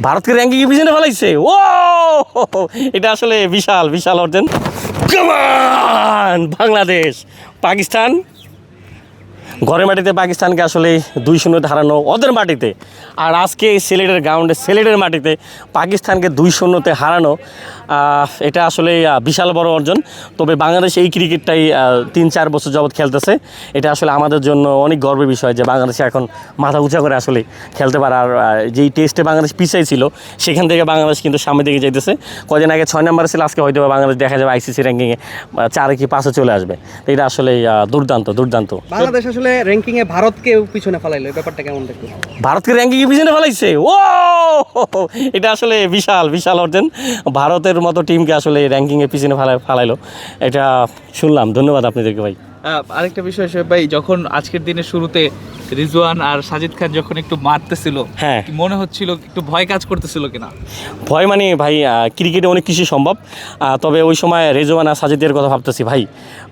ভারতকে র্যাঙ্কিং পিছনে ফেলাইছে। ও এটা আসলে বিশাল বিশাল অর্জন। কামান বাংলাদেশ পাকিস্তান ঘরের মাটিতে পাকিস্তানকে আসলে 2-0 হারানো ওদের মাটিতে, আর আজকে সিলেটের গ্রাউন্ডে সিলেটের মাটিতে পাকিস্তানকে 2-0 হারানো, এটা আসলে বিশাল বড় অর্জন। তবে বাংলাদেশ এই ক্রিকেটটাই 3-4 বছর যাবৎ খেলতেছে, এটা আসলে আমাদের জন্য অনেক গর্বের বিষয় যে বাংলাদেশে এখন মাথা উঁচা করে আসলে খেলতে পারে। আর যেই টেস্টে বাংলাদেশ পিছিয়ে ছিল সেখান থেকে বাংলাদেশ কিন্তু সামনের দিকে যেতেছে। কদিন আগে 6 নম্বরে ছিল, আজকে হয়তো বাংলাদেশ দেখা যাবে আইসিসি র্যাঙ্কিংয়ে 4 কি 5-এ চলে আসবে। তো এটা আসলে দুর্দান্ত দুর্দান্ত। বাংলাদেশ আসলে র্যাঙ্কিং এ ভারতকে পিছনে ফেলাইলো, এই ব্যাপারটা কেমন দেখলো? ভারতকে র্যাঙ্কিং পিছনে ফেলাইছে। ও এটা আসলে বিশাল বিশাল অর্জন। ভারতের মতো টিমকে আসলে র্যাঙ্কিংয়ে পিছনে ফেলাইলো, এটা শুনলাম। ধন্যবাদ আপনাদেরকে ভাই। আরেকটা বিষয় শোয়েব ভাই, যখন আজকের দিনের শুরুতে রিজওয়ান আর সাজিদ খান যখন একটু মারতেছিল, হ্যাঁ, কি মনে হচ্ছিল একটু ভয় কাজ করতেছিল কিনা? ভয় মানে ভাই ক্রিকেটে অনেক কিছু সম্ভব, তবে ওই সময় রেজওয়ান আর সাজিদের কথা ভাবতেছি ভাই।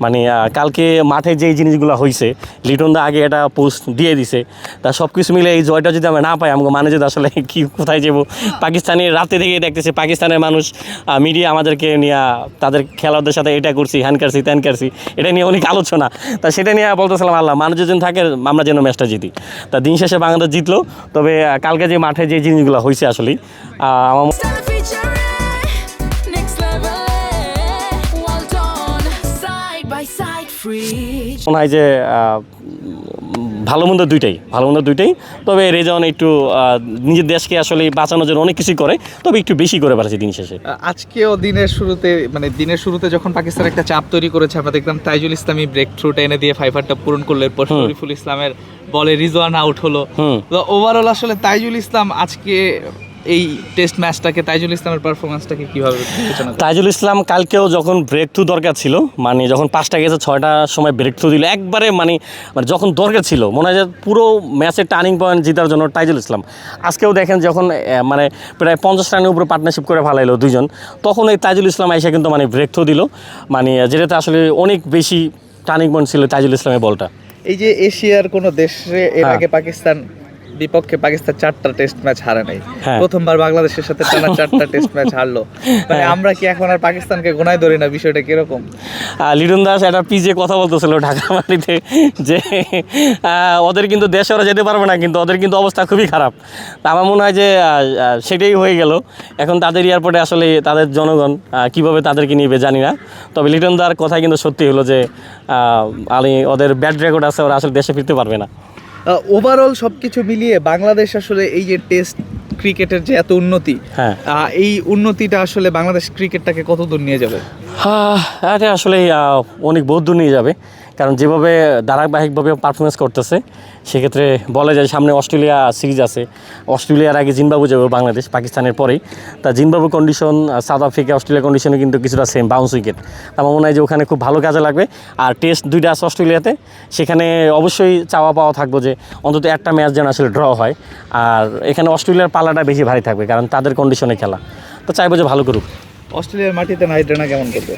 মানে কালকে মাঠে যেই জিনিসগুলো হয়েছে, লিটন দা আগে এটা পোস্ট দিয়ে দিছে, তা সব কিছু মিলে এই জয়টা যদি আমরা না পাই আমাকে মানে যদি আসলে কি কোথায় যাবো। পাকিস্তানের রাতে থেকে দেখতেছে পাকিস্তানের মানুষ, মিডিয়া আমাদেরকে নিয়ে তাদের খেলোয়াড়দের সাথে এটা করছি, হ্যান করছি, ত্যান করছি, এটা নিয়ে অনেক আলোচনা। তা সেটা নিয়ে বলতেছিলাম আল্লাহ মানুষ যেন থাকে আমরা যেন ম্যাচটা জিতি। তা দিন শেষে বাংলাদেশ জিতলো। তবে কালকে যে মাঠে যে জিনিসগুলো হয়েছে আসলে আমার মনে হয় যে ভালো মন্দ দুইটাই। তবে রেজাউন একটু নিজের দেশকে আসলে বাঁচানোর জন্য অনেক কিছুই করে, তবে একটু বেশি করে পারছে দিন শেষে। আজকেও দিনের শুরুতে যখন পাকিস্তান একটা চাপ তৈরি করেছে, আমরা দেখলাম তাইজুল ইসলামী ব্রেক থ্রুটা এনে দিয়ে 5-টা পূরণ করলো। এরপর শরীফুল ইসলামের বলে রিজওয়ান আউট হলো। তো ওভারঅল আসলে তাইজুল ইসলাম আজকে এই টেস্ট ম্যাচটাকে, তাইজুল ইসলামের পারফরমেন্সটাকে কিভাবে বিবেচনা করেন? তাইজুল ইসলাম কালকেও যখন ব্রেক থ্রু দরকার ছিল, মানে যখন 5টা গেছে 6টার সময় ব্রেক থ্রু দিল একবারে, মানে যখন দরকার ছিল মনে হয় যে পুরো ম্যাচের টার্নিং পয়েন্ট জেতার জন্য তাইজুল ইসলাম। আজকেও দেখেন যখন মানে প্রায় 50 রানের উপরে পার্টনারশিপ করে ফেলাইলো দুজন, তখন এই তাইজুল ইসলাম এসে কিন্তু মানে ব্রেক থ্রু দিল, মানে যেটাতে আসলে অনেক বেশি টার্নিং পয়েন্ট ছিল তাইজুল ইসলামের বলটা। এই যে এশিয়ার কোনো দেশে এর আগে পাকিস্তান বিপক্ষে 4টা টেস্ট ম্যাচ হারে নাই, প্রথমবার বাংলাদেশের সাথে টানা 4টা টেস্ট ম্যাচ হারলো। মানে আমরা কি এখন আর পাকিস্তানকে গোনায় ধরি না? বিষয়টা কিরকম? লিটন দাস একটা পিজে কথা বলতেছিল ঢাকা মাটিতে যে ওদের কিন্তু দেশে ওরা যেতে পারবে না, কিন্তু ওদের কিন্তু অবস্থা খুবই খারাপ। তা আমার মনে হয় যে সেটাই হয়ে গেল। এখন তাদের এয়ারপোর্টে আসলে তাদের জনগণ কীভাবে তাদেরকে নিবে জানি না। তবে লিটন দার কথা কিন্তু সত্যি হলো যে ওদের ব্যাড রেকর্ড আছে, ওরা আসলে দেশে ফিরতে পারবে না। ওভারঅল সবকিছু মিলিয়ে বাংলাদেশ আসলে এই যে টেস্ট ক্রিকেটের যে এত উন্নতি, এই উন্নতিটা আসলে বাংলাদেশ ক্রিকেটটাকে কত দূর নিয়ে যাবে? এটা আসলে অনেক বহুত দূর নিয়ে যাবে, কারণ যেভাবে ধারাবাহিকভাবে পারফরমেন্স করতেছে সেক্ষেত্রে বলা যায় সামনে অস্ট্রেলিয়া সিরিজ আছে। অস্ট্রেলিয়ার আগে জিম্বাবু যাবে বাংলাদেশ পাকিস্তানের পরেই। তা Zimbabwe condition, south Africa, Australia কন্ডিশনে কিন্তু কিছুটা সেম, বাউন্স উইকেট। আমার মনে হয় যে ওখানে খুব ভালো কাজে লাগবে। আর টেস্ট 2টা আছে অস্ট্রেলিয়াতে, সেখানে অবশ্যই চাওয়া পাওয়া থাকবো যে অন্তত একটা ম্যাচ যেন আসলে ড্র হয়। আর এখানে অস্ট্রেলিয়ার পাল্লাটা বেশি ভারী থাকবে, কারণ তাদের কন্ডিশনে খেলা, তো চাইবো যে ভালো করুক। অস্ট্রেলিয়ার মাটিতে নাহিদ রানা কেমন করবে?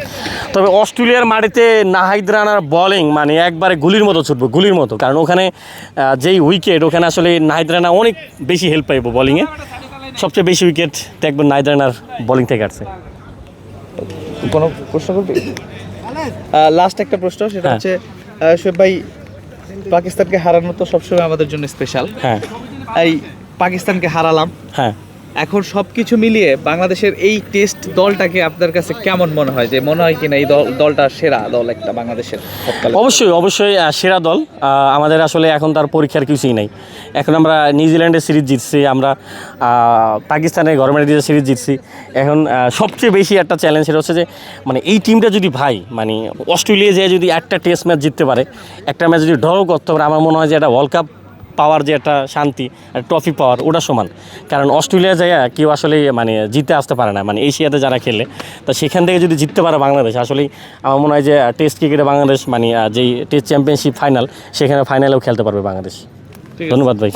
তবে অস্ট্রেলিয়ার মাটিতে নাহিদ রানার বলিং মানে একবারে গুলির মতো ছুটবো, গুলির মতো, কারণ ওখানে যেই উইকেট, ওখানে আসলে নাহিদ রানা অনেক বেশি হেল্প পাইব বলিংয়ে। সবচেয়ে বেশি উইকেট দেখবেন নাহিদ রানার বলিং থেকে আসছে। কোনো প্রশ্ন করবে? লাস্ট একটা প্রশ্ন, সেটা হচ্ছে শোয়েব ভাই, পাকিস্তানকে হারানো তো সবসময় আমাদের জন্য স্পেশাল। এই পাকিস্তানকে হারালাম, এখন সবকিছু মিলিয়ে বাংলাদেশের এই টেস্ট দলটাকে আপনার কাছে কেমন মনে হয়? যে মনে হয় কিনা এই দলটা সেরা দল একটা বাংলাদেশের? অবশ্যই সেরা দল। আমাদের আসলে এখন তার পরীক্ষার কিছুই নাই। এখন আমরা নিউজিল্যান্ডের সিরিজ জিতছি, আমরা পাকিস্তানের ঘরের মাটিতে সিরিজ জিতছি। এখন সবচেয়ে বেশি একটা চ্যালেঞ্জ সেটা হচ্ছে যে মানে এই টিমটা যদি ভাই মানে অস্ট্রেলিয়া যে যদি একটা টেস্ট ম্যাচ জিততে পারে, একটা ম্যাচ যদি ড্র করতে পারে, আমার মনে হয় যে এটা ওয়ার্ল্ড কাপ পাওয়ার যে একটা শান্তি, ট্রফি পাওয়ার, ওটা সমান। কারণ অস্ট্রেলিয়া যায় কেউ আসলে মানে জিতে আসতে পারে না, মানে এশিয়াতে যারা খেলে, তো সেখান থেকে যদি জিততে পারে বাংলাদেশ, আসলেই আমার মনে হয় যে টেস্ট ক্রিকেটে বাংলাদেশ মানে যেই টেস্ট চ্যাম্পিয়নশিপ ফাইনাল, সেখানে ফাইনালেও খেলতে পারবে বাংলাদেশ। ধন্যবাদ ভাই।